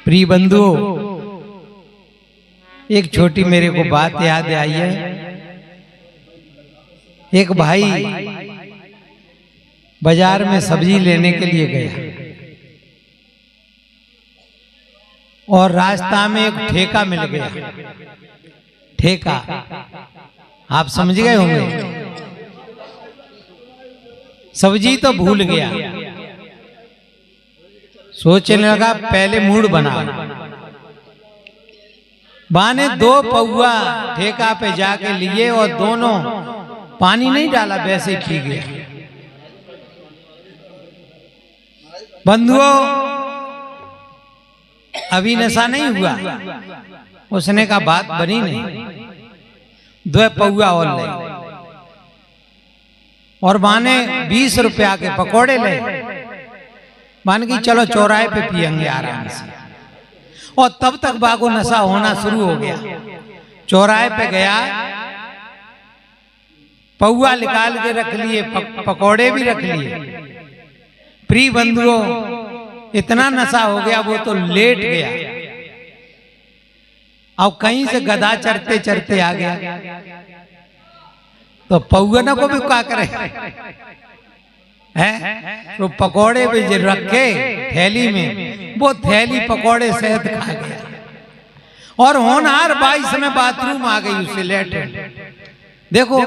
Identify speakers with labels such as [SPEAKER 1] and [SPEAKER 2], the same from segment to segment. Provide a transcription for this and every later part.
[SPEAKER 1] प्रिय बंधुओं, एक छोटी मेरे को बात याद आई है। एक भाई बाजार में सब्जी लेने के लिए गया और रास्ता में एक ठेका मिल गया। ठेका आप समझ गए होंगे। सब्जी तो भूल गया, सोचने लगा पहले मूड बना। बाने 2 पौआ ठेका पे जाके लिए और दोनों पानी नहीं डाला, वैसे ही पी गया। बंधुओं, अभी नशा नहीं हुआ। उसने कहा बात बनी नहीं, 2 पौआ और ले और माने 20 रुपया के पकोड़े ले। मान की चलो चौराहे पे पियेंगे आराम से। और तब तक बागो नशा होना शुरू हो गया। चौराहे पे गया, पौआ निकाल के रख लिए, पकोड़े भी रख लिए। प्रिय बंधुओं, इतना नशा हो गया वो तो लेट गया। अब कहीं से गधा चरते चरते आ गया, तो पौआ को भी क्या करे है? तो पकोड़े भी जो रखे थैली में, वो थैली पकोड़े सहित खा गया। और होनहार 22 में बाथरूम आ गई उससे लेट। देखो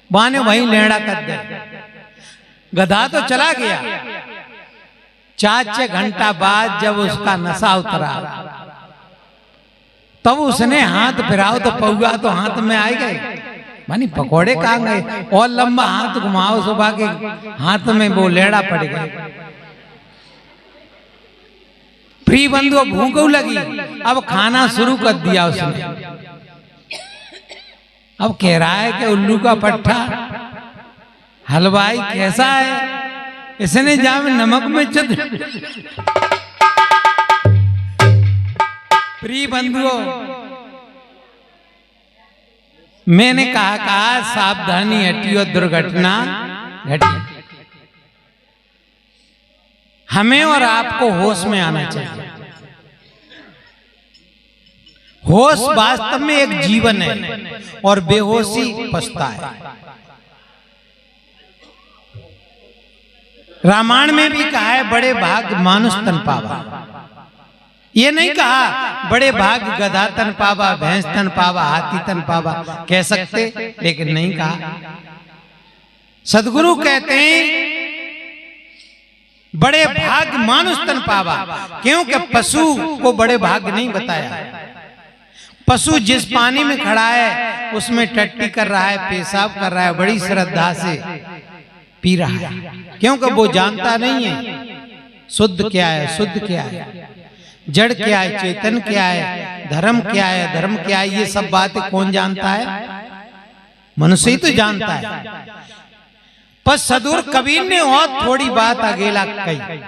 [SPEAKER 1] बाने वहीं लेड़ा कर दे। गधा तो चला गया। 4-6 घंटा बाद जब उसका नशा उतरा, तब उसने हाथ फिराओ तो पौआ तो हाथ में आ गए। मानी पकोड़े कहाँ गए? और लंबा हाथ घुमाओ, सुबह के हाथ में वो लेड़ा पड़ गए। प्रिय बंधुओं, भूख लगी, अब खाना शुरू कर दिया उसने। अब कह रहा है कि उल्लू का पट्टा हलवाई कैसा है, इसने जाम नमक में चद। प्रिय बंधुओं, मैंने कहा सावधानी हटी और दुर्घटना घटी। हमें और आपको होश में आना चाहिए। होश वास्तव में एक जीवन है और बेहोशी पछता है। रामायण में भी कहा है बड़े भाग मानुष तन पावा। ये नहीं कहा बड़े भाग गधा तन पावा, भैंस तन पावा, हाथी तन पावा। कह सकते, लेकिन नहीं कहा। सदगुरु कहते हैं बड़े भाग मानुष तन पावा, क्योंकि पशु को बड़े भाग नहीं बताया। पशु जिस पानी में खड़ा है उसमें टट्टी कर रहा है, पेशाब कर रहा है, बड़ी श्रद्धा से पी रहा है, क्योंकि वो जानता नहीं है शुद्ध क्या है, शुद्ध क्या है, जड़ क्या है, चेतन क्या है, धर्म क्या है, धर्म क्या है। ये सब बातें कौन जानता है? मनुष्य ही तो जानता है। पर सदगुरु कबीर ने और थोड़ी बात अकेला कही।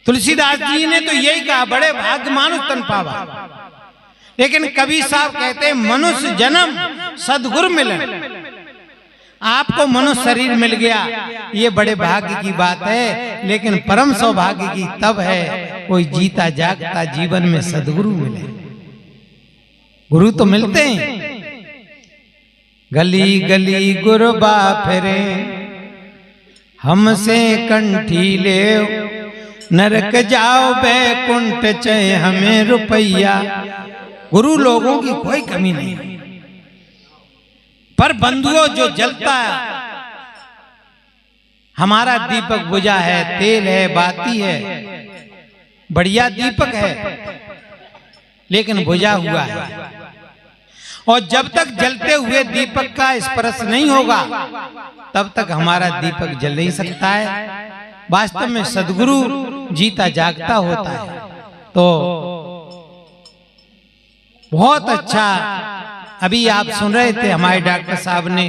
[SPEAKER 1] तुलसीदास जी ने तो यही कहा बड़े भाग्य मानुष तन पावा, लेकिन कबीर साहब कहते हैं मनुष्य जन्म सदगुरु मिलन। आपको मनुष्य शरीर मिल गया, ये बड़े भाग्य की बात है, लेकिन परम सौभाग्य की तब है कोई जीता जागता जीवन में सदगुरु मिले। गुरु तो मिलते हैं, गली गली गुरबा फिरे, हमसे कंठी ले, नरक जाओ बैकुंठ चाहे हमें रुपया। गुरु लोगों की कोई कमी नहीं, पर बंधुओं जो जलता है, हमारा दीपक बुझा है, तेल है, बाती है, बढ़िया दीपक है, लेकिन बुझा हुआ है। और जब तक जलते हुए दीपक का स्पर्श नहीं होगा, तब तक हमारा दीपक जल नहीं सकता है। वास्तव में सदगुरु जीता जागता होता है। तो बहुत अच्छा, अभी आप सुन रहे थे हमारे डॉक्टर साहब ने,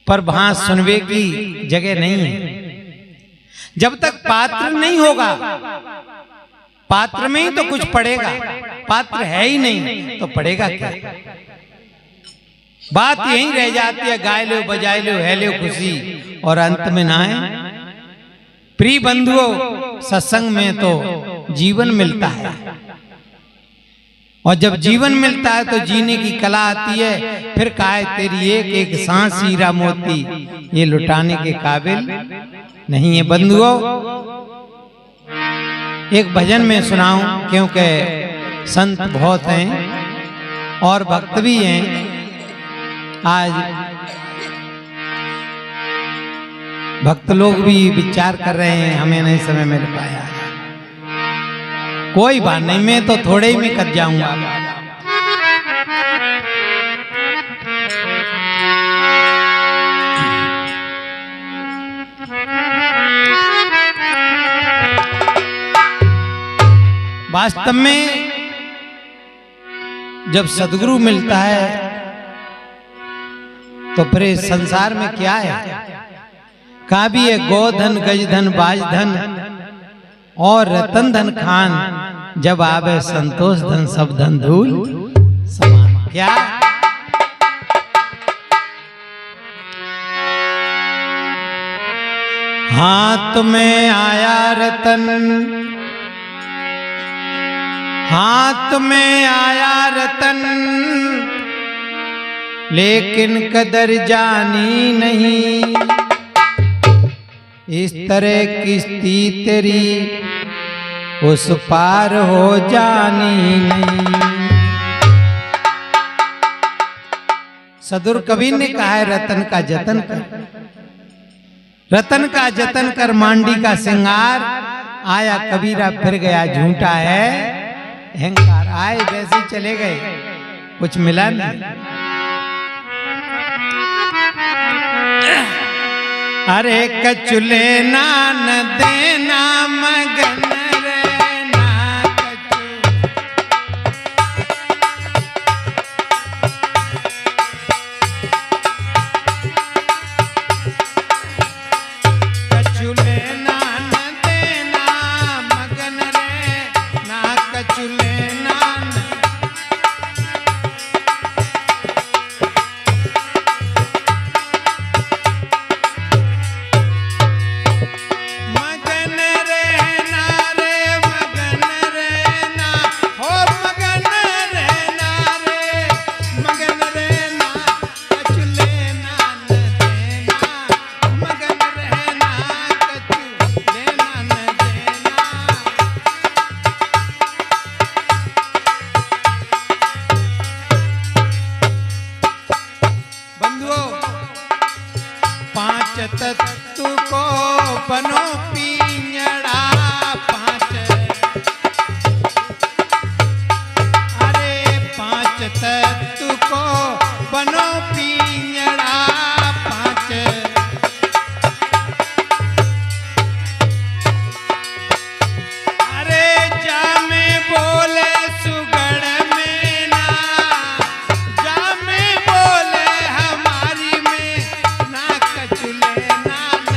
[SPEAKER 1] पर वहां सुनवे की जगह नहीं है। जब तक पात्र नहीं होगा, पात्र में ही तो कुछ पड़ेगा, पात्र है ही नहीं तो पड़ेगा क्या? बात यहीं रह जाती है, गाय लो, बजाए लो, है लो खुशी, और अंत में ना है। प्रिय बंधुओं, सत्संग में तो जीवन मिलता है, और जब जीवन मिलता है तो जीने की कला आती है। फिर काहे तेरी एक एक सांस हीरा मोती ये लुटाने के काबिल नहीं है। बंधुओं, एक भजन में सुनाऊं, क्योंकि संत बहुत हैं और भक्त भी हैं। आज भक्त लोग भी विचार कर रहे हैं, हमें नहीं समय मिल पाया। कोई बात नहीं, मैं तो थोड़े ही में कट जाऊंगा। वास्तव में जब सदगुरु मिलता है तो फिर इस संसार में क्या है? का भी है गोधन गजधन बाजधन और रतन धन खान, जब आवे संतोष धन सब धन धूल समान। क्या हाथ में आया रतन, हाथ में आया रतन, लेकिन कदर जानी नहीं। इस तरह किस्ती तेरी उस पार हो जानी नहीं। सदुर कबीर ने कहा है, रतन का जतन कर, रतन का जतन कर मांडी का सिंगार। आया कबीरा फिर गया झूठा है अहंकार। आए वैसे चले गए, कुछ मिला नहीं। अरे कछु लेना न देना मगन रहना कछु, कछु लेना न देना मगन रहना कछु लेना न। पांच तत्व को बनो पिंजड़ा, पांच, अरे पांच तत्व को बनो पिंजड़ा, पांच, अरे जा में बोले सुगड़ में ना, जा में बोले हमारी में ना, कछु लेना न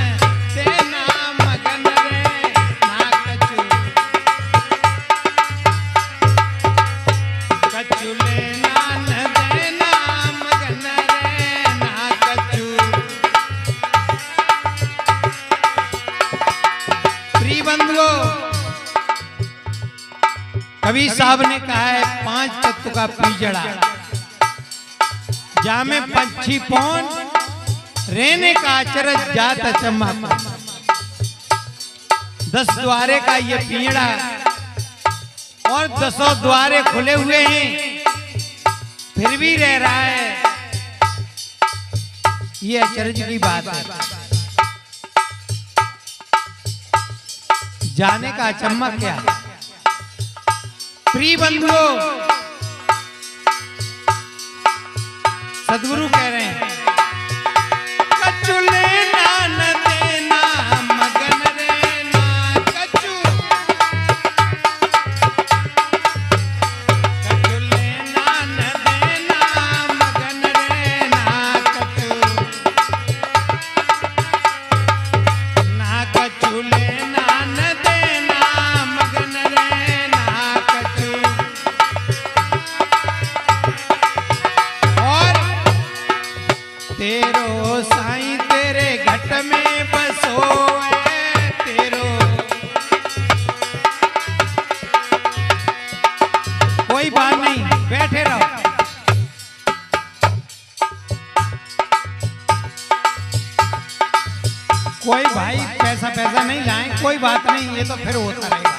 [SPEAKER 1] देना मगन रे ना कछु, कछु लेना न देना मगन रे ना कछु। प्रिय बंधुओं, कबीर साहब ने कहा है, पांच तत्व का पिंजड़ा, जामे पंछी पौन रहने का अचरज जात अचम्मा। 10 द्वारे का ये पिंजड़ा और 10 द्वारे खुले हुए हैं, फिर भी रह रहा है, ये अचरज की बात है। जाने का अचम्मा क्या है? प्रिय बंधुओं, सदगुरु कह रहे हैं, कछु लेना न देना मगन रहना कछु, कछु लेना न देना मगन रहना कछु, ना कछु लेना न देना मगन रहना कछु। और तेरो साईं तेरे घट में बसो है, तेरो जाएं, कोई बात नहीं, ये तो फिर होता रहेगा,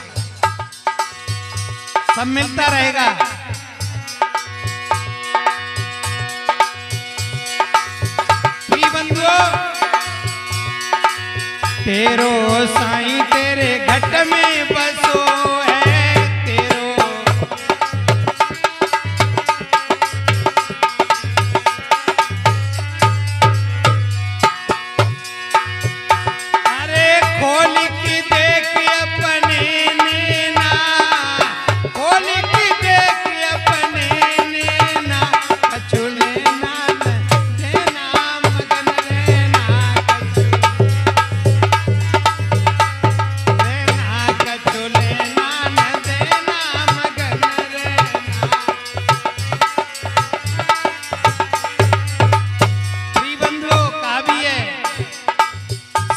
[SPEAKER 1] सब मिलता रहेगा। तेरो साईं तेरे घट में बसो है तेरो, अरे खोल की देख अपने नैना, खोल की देख अपने नैना, कछु लेना न देना मगन रहना,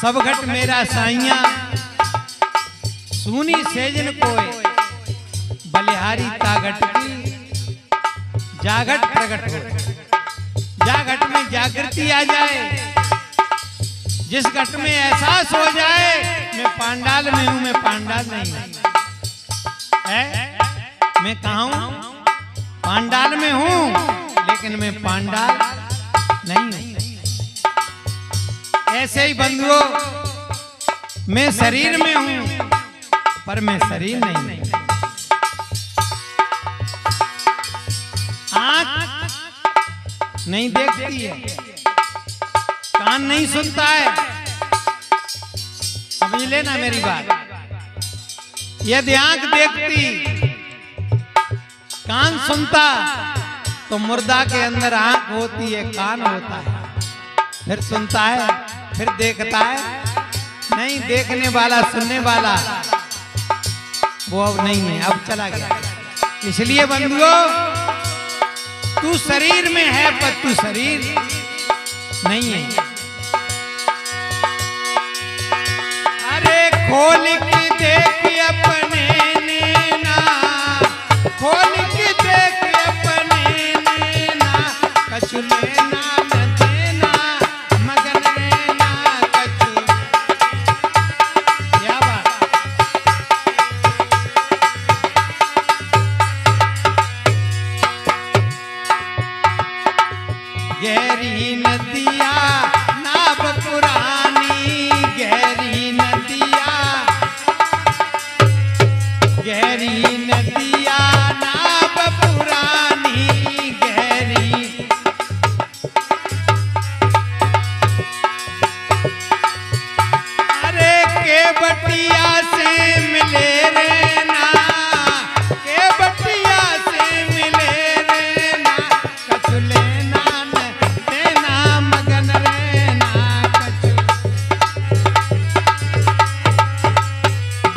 [SPEAKER 1] सब घट मेरा साइया सुनी सेजन कोय, बलिहारी तागट की जागट प्रगट हो, जागट में जागृति आ जाए, जिस घट में एहसास हो जाए मैं पांडाल में हूं, मैं पांडाल नहीं है, मैं कहा हूं पांडाल में हूं लेकिन मैं पांडाल नहीं हूं। ऐसे ही बंधुओं, मैं शरीर में हूं पर मैं शरीर नहीं। आंख नहीं देखती है, कान नहीं सुनता है, समझ लेना मेरी बात। यदि आंख देखती, कान सुनता, तो मुर्दा के अंदर आंख होती है, कान होता है, फिर सुनता है, फिर देखता है, नहीं देखने वाला सुनने वाला वो अब नहीं है, अब चला गया। इसलिए बंधुओं, तू शरीर में है पर तू शरीर नहीं है। अरे खोल के देख अपने नैना, खोल के देख अपने नैना, कछु लेना न देना मगन रहना, कछु क्या बात। गहरी नदिया नाव पुरानी, गहरी नदिया, गहरी नदिया नाव पुरानी, गहरी अरे के बटिया से मिले रहना, के बटिया से मिले रहना, कछु लेना न देना मगन रहना, कछु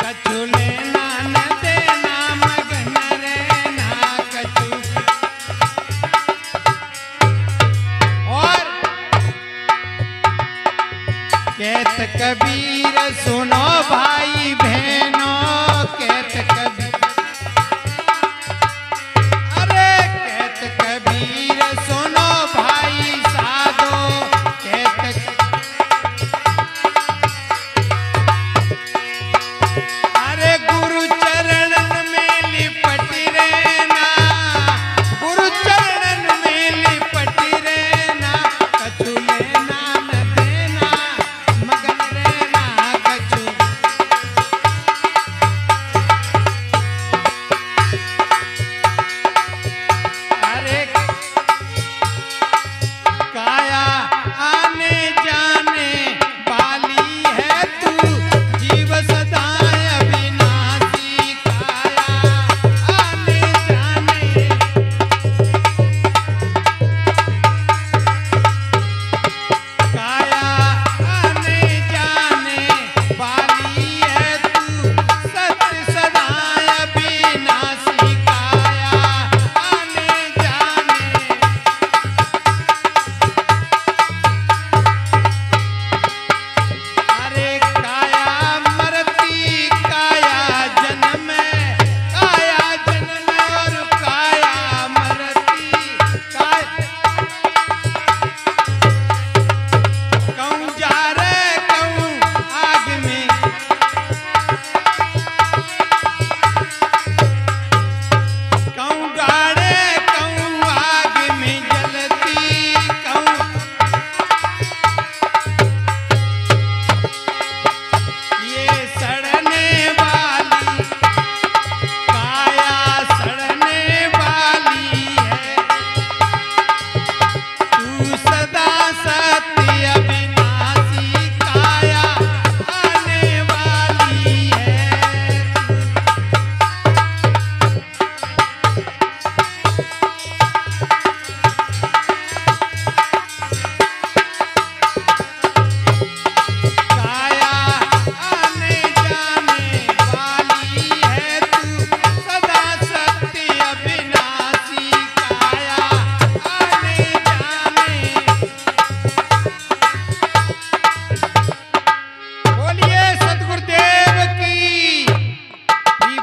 [SPEAKER 1] कछु लेना न देना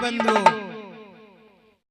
[SPEAKER 1] बंधुओं,